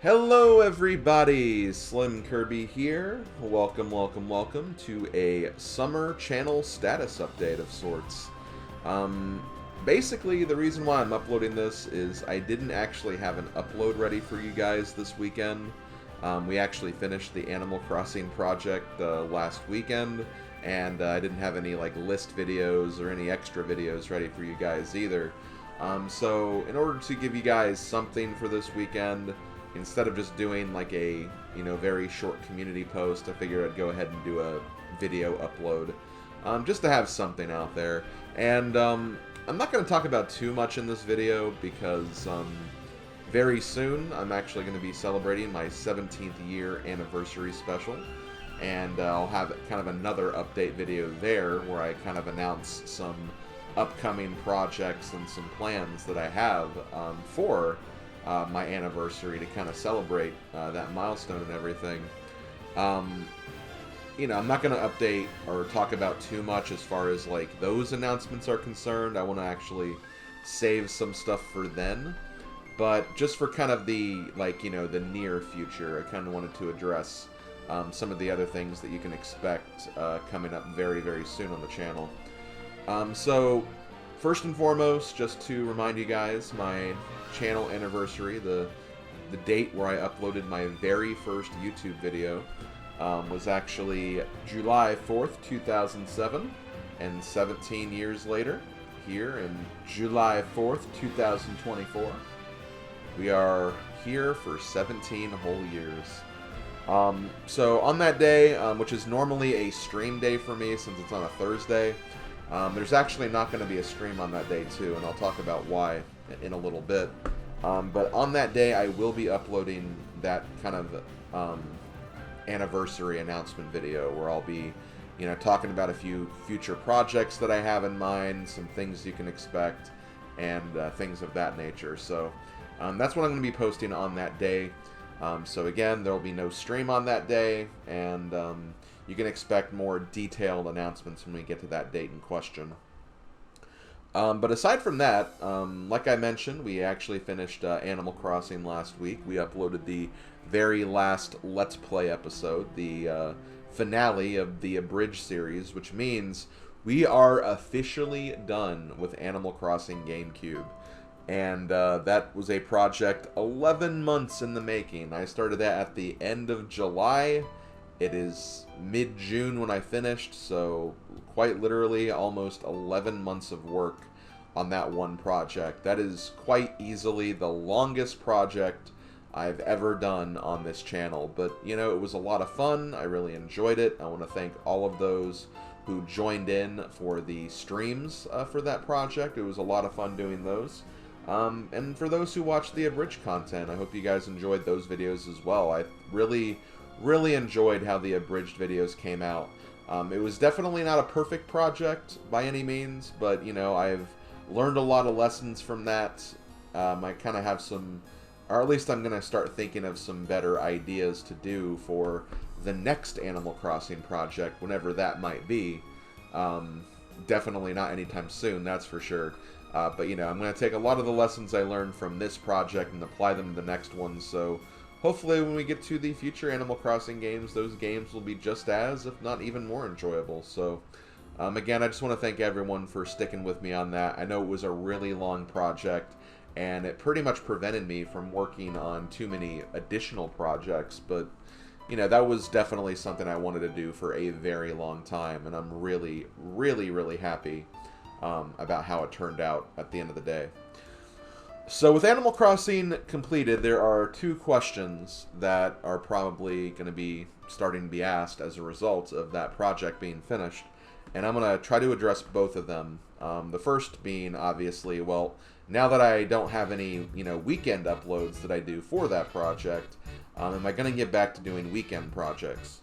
Hello everybody, SlimKirby here. Welcome to a summer channel status update of sorts. Basically, the reason why I'm uploading this is I didn't actually have an upload ready for you guys this weekend. We actually finished the Animal Crossing project last weekend, and I didn't have any list videos or any extra videos ready for you guys either. So in order to give you guys something for this weekend, instead of just doing a very short community post, I figured I'd go ahead and do a video upload, just to have something out there. And I'm not going to talk about too much in this video because very soon I'm actually going to be celebrating my 17th year anniversary special, and I'll have kind of another update video there where I kind of announce some upcoming projects and some plans that I have for my anniversary to kind of celebrate that milestone and everything. I'm not going to update or talk about too much as far as those announcements are concerned. I want to actually save some stuff for then. But just for kind of the the near future, I kind of wanted to address some of the other things that you can expect coming up very, very soon on the channel. So first and foremost, just to remind you guys, my channel anniversary, the date where I uploaded my very first YouTube video was actually July 4th, 2007, and 17 years later, here in July 4th, 2024, we are here for 17 whole years. So on that day, which is normally a stream day for me since it's on a Thursday, there's actually not going to be a stream on that day too, and I'll talk about why in a little bit. But on that day, I will be uploading that kind of anniversary announcement video where I'll be, talking about a few future projects that I have in mind, some things you can expect, and things of that nature. So that's what I'm going to be posting on that day. So again, there will be no stream on that day, and you can expect more detailed announcements when we get to that date in question. But aside from that, like I mentioned, we actually finished Animal Crossing last week. We uploaded the very last Let's Play episode, the finale of the Abridged series, which means we are officially done with Animal Crossing GameCube. And that was a project 11 months in the making. I started that at the end of July. It is mid-June when I finished, so quite literally almost 11 months of work on that one project. That is quite easily the longest project I've ever done on this channel. But, it was a lot of fun. I really enjoyed it. I want to thank all of those who joined in for the streams for that project. It was a lot of fun doing those. And for those who watched the abridged content, I hope you guys enjoyed those videos as well. I really enjoyed how the abridged videos came out. It was definitely not a perfect project by any means, but I've learned a lot of lessons from that. I kind of have some, or at least I'm going to start thinking of some better ideas to do for the next Animal Crossing project, whenever that might be. Definitely not anytime soon, that's for sure. But I'm going to take a lot of the lessons I learned from this project and apply them to the next one, so hopefully when we get to the future Animal Crossing games, those games will be just as, if not even more enjoyable. So, again, I just want to thank everyone for sticking with me on that. I know it was a really long project, and it pretty much prevented me from working on too many additional projects, but, that was definitely something I wanted to do for a very long time, and I'm really, really happy about how it turned out at the end of the day. So with Animal Crossing completed, there are two questions that are probably going to be starting to be asked as a result of that project being finished, and I'm going to try to address both of them. The first being, obviously, well, now that I don't have any, weekend uploads that I do for that project, am I going to get back to doing weekend projects?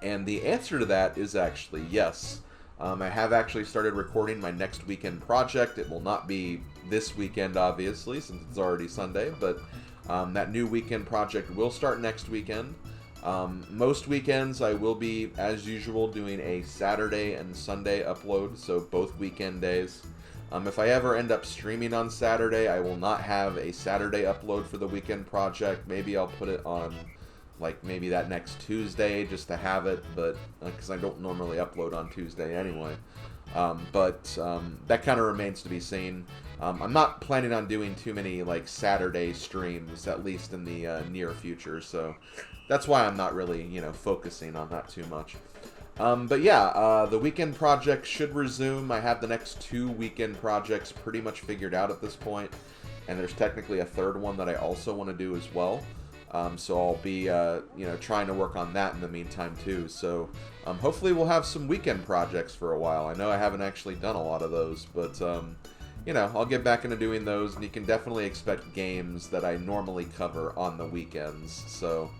And the answer to that is actually yes. I have actually started recording my next weekend project. It will not be this weekend, obviously, since it's already Sunday, but that new weekend project will start next weekend. Most weekends I will be, as usual, doing a Saturday and Sunday upload, so both weekend days. If I ever end up streaming on Saturday, I will not have a Saturday upload for the weekend project. Maybe I'll put it on, like, maybe that next Tuesday just to have it, but because I don't normally upload on Tuesday anyway. That kind of remains to be seen. I'm not planning on doing too many, like, Saturday streams, at least in the near future, so that's why I'm not really, focusing on that too much. The weekend project should resume. I have the next 2 weekend projects pretty much figured out at this point, and there's technically a third one that I also want to do as well. So I'll be, trying to work on that in the meantime too. So hopefully we'll have some weekend projects for a while. I know I haven't actually done a lot of those, but I'll get back into doing those, and you can definitely expect games that I normally cover on the weekends. So,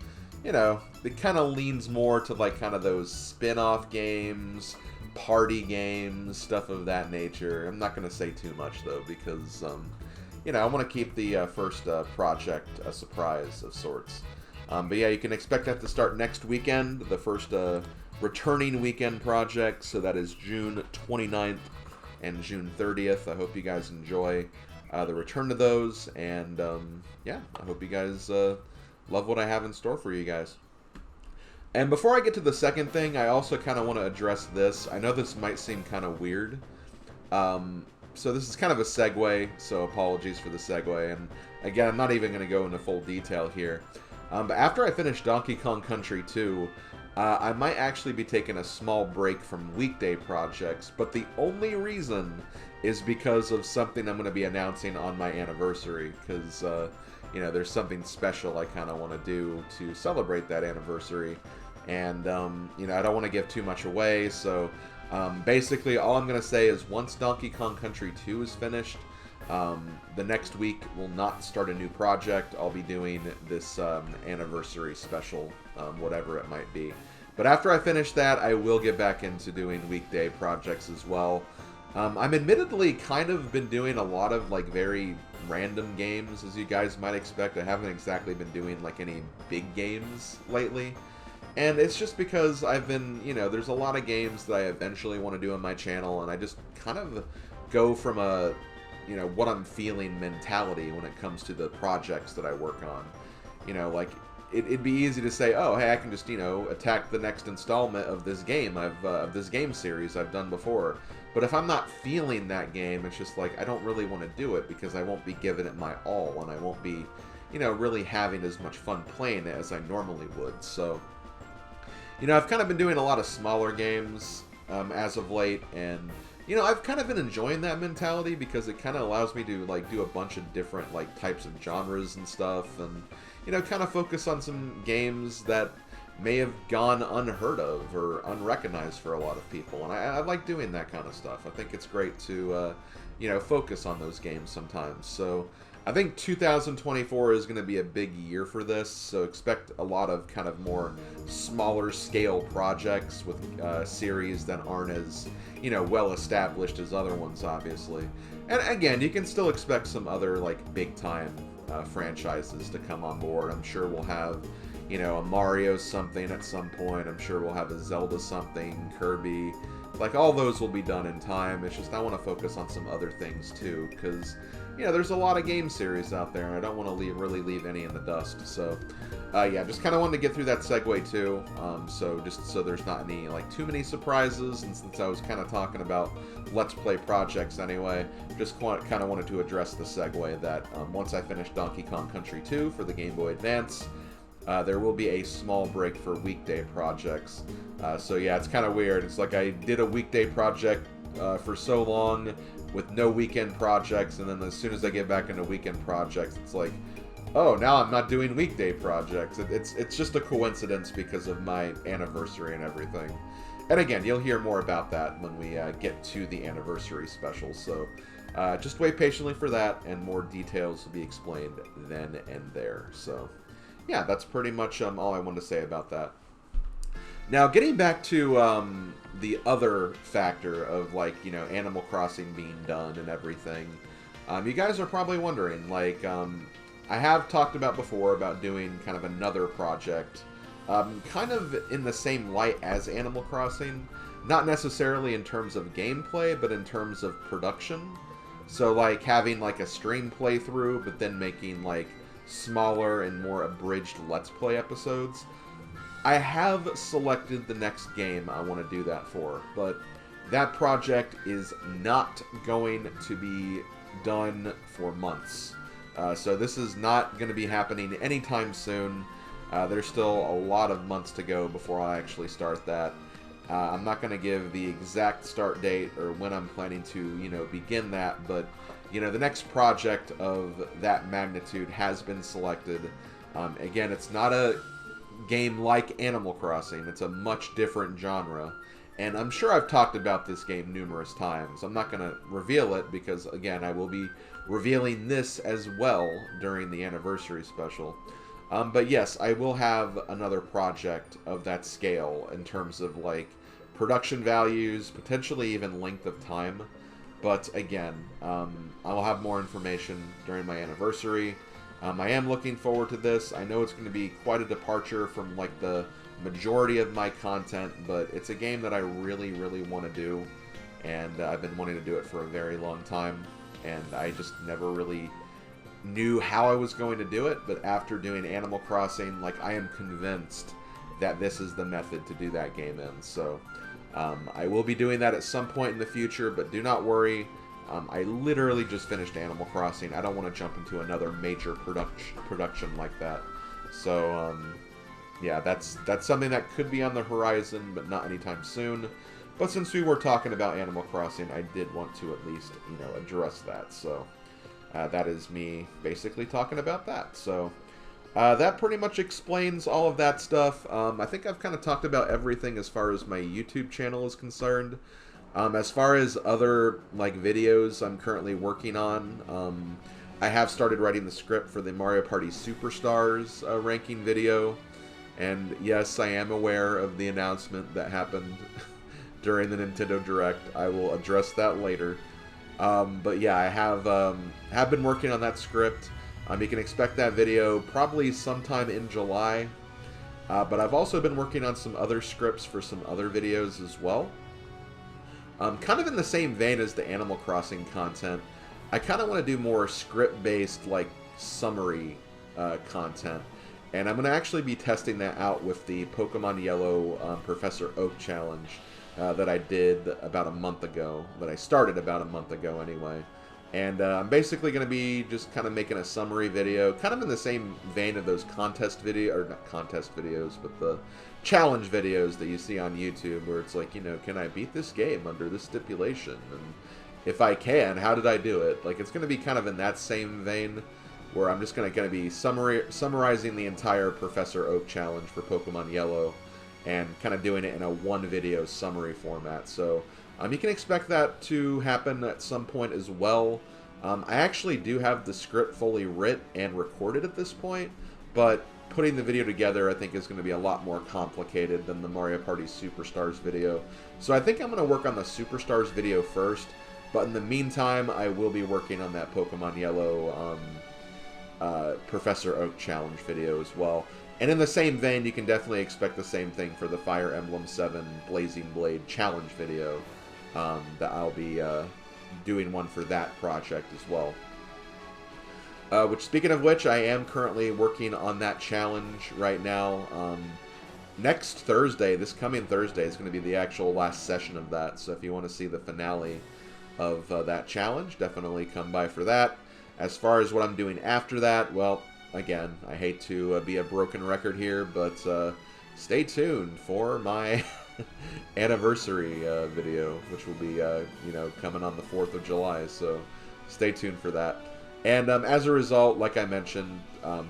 it kind of leans more to like kind of those spin-off games, party games, stuff of that nature. I'm not going to say too much though, because I want to keep the first project a surprise of sorts. You can expect that to start next weekend, the first returning weekend project, so that is June 29th and June 30th. I hope you guys enjoy the return to those, and I hope you guys love what I have in store for you guys. And before I get to the second thing, I also kind of want to address this. I know this might seem kind of weird. So this is kind of a segue, so apologies for the segue. And again, I'm not even going to go into full detail here. But after I finish Donkey Kong Country 2, I might actually be taking a small break from weekday projects. But the only reason is because of something I'm going to be announcing on my anniversary. Because, there's something special I kind of want to do to celebrate that anniversary. And, I don't want to give too much away, so... basically, all I'm going to say is once Donkey Kong Country 2 is finished, the next week we'll not start a new project. I'll be doing this anniversary special, whatever it might be. But after I finish that, I will get back into doing weekday projects as well. I'm admittedly kind of been doing a lot of like very random games, as you guys might expect. I haven't exactly been doing like any big games lately. And it's just because I've been, there's a lot of games that I eventually want to do on my channel, and I just kind of go from a, what I'm feeling mentality when it comes to the projects that I work on. It'd be easy to say, oh, hey, I can just, attack the next installment of this game, of this game series I've done before. But if I'm not feeling that game, it's just like, I don't really want to do it because I won't be giving it my all, and I won't be, really having as much fun playing it as I normally would, so... I've kind of been doing a lot of smaller games as of late, and, I've kind of been enjoying that mentality because it kind of allows me to, like, do a bunch of different, like, types of genres and stuff, and, kind of focus on some games that may have gone unheard of or unrecognized for a lot of people, and I like doing that kind of stuff. I think it's great to, focus on those games sometimes, so... I think 2024 is going to be a big year for this, so expect a lot of kind of more smaller scale projects with series that aren't as, well established as other ones, obviously. And again, you can still expect some other, like, big time franchises to come on board. I'm sure we'll have, a Mario something at some point. I'm sure we'll have a Zelda something, Kirby. Like, all those will be done in time. It's just I want to focus on some other things, too, because... there's a lot of game series out there, and I don't want to really leave any in the dust. So, just kind of wanted to get through that segue, too. Just so there's not any, like, too many surprises, and since I was kind of talking about Let's Play projects anyway, just kind of wanted to address the segue that once I finish Donkey Kong Country 2 for the Game Boy Advance, there will be a small break for weekday projects. It's kind of weird. It's like I did a weekday project for so long with no weekend projects, and then as soon as I get back into weekend projects, it's like, oh, now I'm not doing weekday projects. It's just a coincidence because of my anniversary and everything. And again, you'll hear more about that when we get to the anniversary special, so just wait patiently for that, and more details will be explained then and there. So, yeah, that's pretty much all I wanted to say about that. Now, getting back to the other factor of, like, Animal Crossing being done and everything, you guys are probably wondering, like, I have talked about before about doing kind of another project, kind of in the same light as Animal Crossing, not necessarily in terms of gameplay, but in terms of production. So, like, having, like, a stream playthrough, but then making, like, smaller and more abridged Let's Play episodes. I have selected the next game I want to do that for, but that project is not going to be done for months. So this is not going to be happening anytime soon. There's still a lot of months to go before I actually start that. I'm not going to give the exact start date or when I'm planning to, begin that, but, the next project of that magnitude has been selected. Again, it's not a game like Animal Crossing. It's a much different genre. And I'm sure I've talked about this game numerous times. I'm not going to reveal it because, again, I will be revealing this as well during the anniversary special. But yes, I will have another project of that scale in terms of, like, production values, potentially even length of time. But again, I will have more information during my anniversary. I am looking forward to this. I know it's going to be quite a departure from, like, the majority of my content, but it's a game that I really, really want to do, and I've been wanting to do it for a very long time, and I just never really knew how I was going to do it, but after doing Animal Crossing, like, I am convinced that this is the method to do that game in. So I will be doing that at some point in the future, but do not worry. I literally just finished Animal Crossing. I don't want to jump into another major production like that. So yeah, that's something that could be on the horizon, but not anytime soon. But since we were talking about Animal Crossing, I did want to at least, address that. So that is me basically talking about that. So that pretty much explains all of that stuff. I think I've kind of talked about everything as far as my YouTube channel is concerned. As far as other, like, videos I'm currently working on, I have started writing the script for the Mario Party Superstars ranking video. And yes, I am aware of the announcement that happened during the Nintendo Direct. I will address that later. But yeah, I have been working on that script. You can expect that video probably sometime in July. But I've also been working on some other scripts for some other videos as well. Kind of in the same vein as the Animal Crossing content, I kind of want to do more script-based, like, summary content. And I'm going to actually be testing that out with the Pokemon Yellow Professor Oak Challenge that I did about a month ago, that I started about a month ago anyway. And I'm basically going to be just kind of making a summary video, kind of in the same vein of those contest video, or not contest videos, but the challenge videos that you see on YouTube, where it's like, can I beat this game under this stipulation? And if I can, how did I do it? Like, it's going to be kind of in that same vein, where I'm just going to be summarizing the entire Professor Oak Challenge for Pokemon Yellow, and kind of doing it in a one-video summary format. So you can expect that to happen at some point as well. I actually do have the script fully writ and recorded at this point, but putting the video together I think is going to be a lot more complicated than the Mario Party Superstars video. So I think I'm going to work on the Superstars video first, but in the meantime I will be working on that Pokemon Yellow Professor Oak Challenge video as well. And in the same vein, you can definitely expect the same thing for the Fire Emblem 7 Blazing Blade Challenge video, that I'll be doing one for that project as well. Speaking of which, I am currently working on that challenge right now. Next Thursday, this coming Thursday, is going to be the actual last session of that. So if you want to see the finale of that challenge, definitely come by for that. As far as what I'm doing after that, well, again, I hate to be a broken record here, but stay tuned for my anniversary video, which will be, coming on the 4th of July, so stay tuned for that. And as a result, like I mentioned,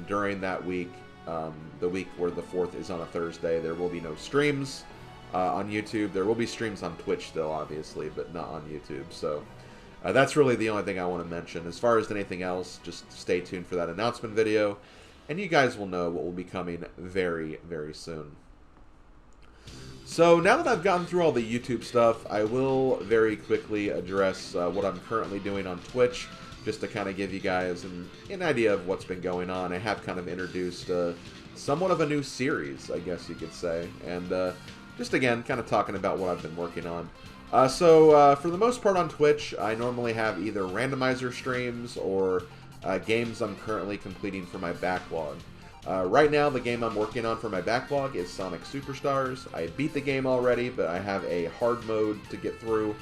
during that week, the week where the 4th is on a Thursday, there will be no streams on YouTube. There will be streams on Twitch still, obviously, but not on YouTube, so that's really the only thing I want to mention. As far as anything else, just stay tuned for that announcement video, and you guys will know what will be coming very, very soon. So now that I've gotten through all the YouTube stuff, I will very quickly address what I'm currently doing on Twitch, just to kind of give you guys an idea of what's been going on. I have kind of introduced somewhat of a new series, I guess you could say, and just again, kind of talking about what I've been working on. For the most part on Twitch, I normally have either randomizer streams or games I'm currently completing for my backlog. Right now, the game I'm working on for my backlog is Sonic Superstars. I beat the game already, but I have a hard mode to get through.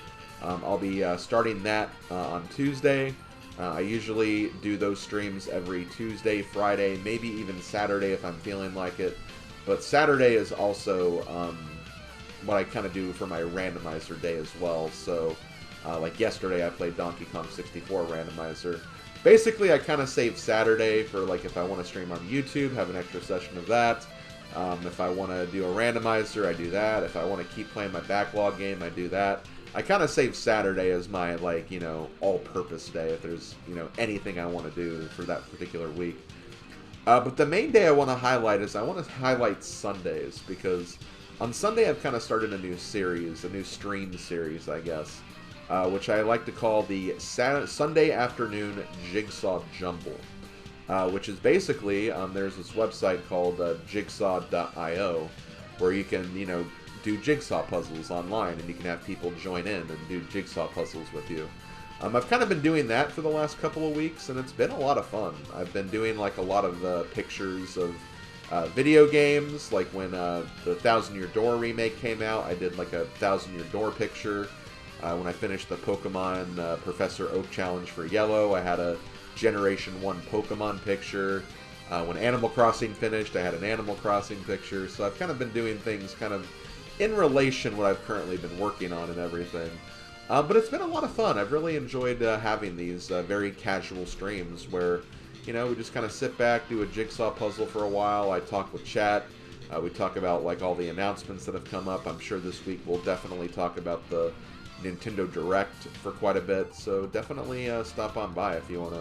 I'll be starting that on Tuesday. I usually do those streams every Tuesday, Friday, maybe even Saturday if I'm feeling like it. But Saturday is also what I kind of do for my randomizer day as well. So, like yesterday, I played Donkey Kong 64 randomizer. Basically, I kind of save Saturday for, like, if I want to stream on YouTube, have an extra session of that. If I want to do a randomizer, I do that. If I want to keep playing my backlog game, I do that. I kind of save Saturday as my, like, you know, all-purpose day if there's, you know, anything I want to do for that particular week. But the main day I want to highlight is I want to highlight Sundays, because on Sunday I've kind of started a new series, a new stream series, I guess. Which I like to call the Sunday Afternoon Jigsaw Jumble, which is basically, there's this website called jigsaw.io, where you can, you know, do jigsaw puzzles online, and you can have people join in and do jigsaw puzzles with you. I've kind of been doing that for the last couple of weeks, and it's been a lot of fun. I've been doing, like, a lot of pictures of video games, like when the 1,000 Year Door remake came out, I did, like, a 1,000 Year Door picture. When I finished the Pokemon Professor Oak Challenge for Yellow, I had a Generation 1 Pokemon picture. When Animal Crossing finished, I had an Animal Crossing picture. So I've kind of been doing things kind of in relation to what I've currently been working on and everything. But it's been a lot of fun. I've really enjoyed having these very casual streams where, you know, we just kind of sit back, do a jigsaw puzzle for a while. I talk with chat. We talk about, like, all the announcements that have come up. I'm sure this week we'll definitely talk about the Nintendo Direct for quite a bit, so definitely stop on by if you want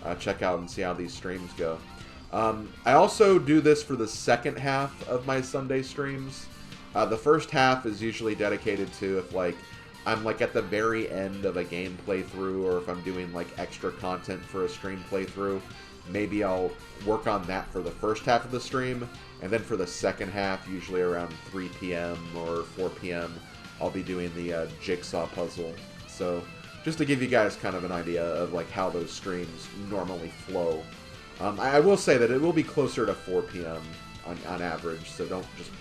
to check out and see how these streams go. I also do this for the second half of my Sunday streams. The first half is usually dedicated to if, like, I'm, like, at the very end of a game playthrough, or if I'm doing, like, extra content for a stream playthrough. Maybe I'll work on that for the first half of the stream, and then for the second half, usually around 3 p.m. or 4 p.m., I'll be doing the jigsaw puzzle. So, just to give you guys kind of an idea of, like, how those streams normally flow. I will say that it will be closer to 4 p.m. on average, so don't just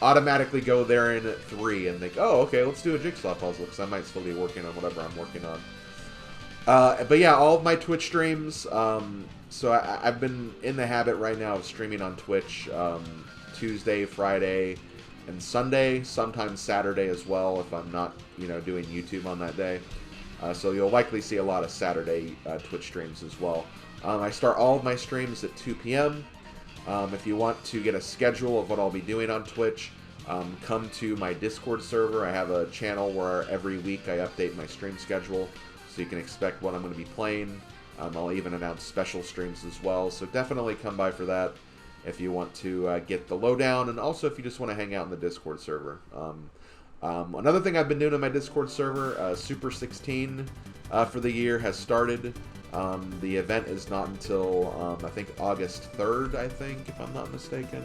automatically go there in at 3 and think, oh, okay, let's do a jigsaw puzzle, because I might still be working on whatever I'm working on. But yeah, all of my Twitch streams, so I've been in the habit right now of streaming on Twitch Tuesday, Friday, and Sunday, sometimes Saturday as well if I'm not, you know, doing YouTube on that day. So you'll likely see a lot of Saturday Twitch streams as well. I start all of my streams at 2 p.m. If you want to get a schedule of what I'll be doing on Twitch, come to my Discord server. I have a channel where every week I update my stream schedule, so you can expect what I'm going to be playing. I'll even announce special streams as well, so definitely come by for that if you want to get the lowdown, and also if you just want to hang out in the Discord server. Another thing I've been doing on my Discord server, Super 16 for the year has started. The event is not until, I think, August 3rd, I think, if I'm not mistaken.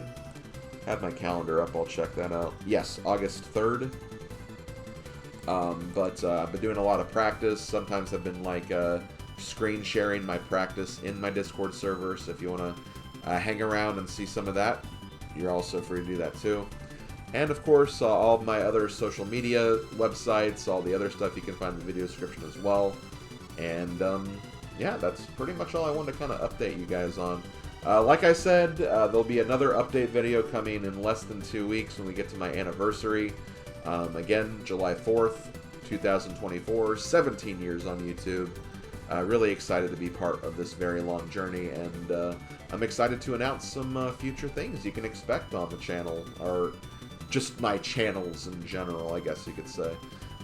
I have my calendar up, I'll check that out. Yes, August 3rd. I've been doing a lot of practice. Sometimes I've been, like, screen sharing my practice in my Discord server, so if you want to hang around and see some of that, you're also free to do that too. And of course, all of my other social media websites, all the other stuff you can find in the video description as well. And yeah, that's pretty much all I wanted to kind of update you guys on. Like I said, there'll be another update video coming in less than 2 weeks when we get to my anniversary. Again, July 4th, 2024, 17 years on YouTube. Really excited to be part of this very long journey, and I'm excited to announce some future things you can expect on the channel, or just my channels in general, I guess you could say.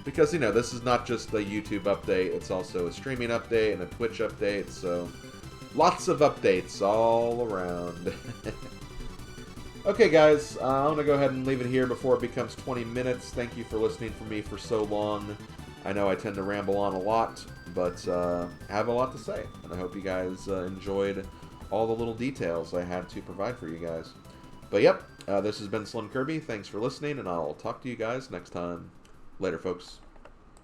Because, you know, this is not just a YouTube update, it's also a streaming update and a Twitch update, so lots of updates all around. Okay, guys, I'm going to go ahead and leave it here before it becomes 20 minutes. Thank you for listening for me for so long. I know I tend to ramble on a lot, but I have a lot to say, and I hope you guys enjoyed all the little details I had to provide for you guys. But yep, this has been SlimKirby. Thanks for listening, and I'll talk to you guys next time. Later, folks.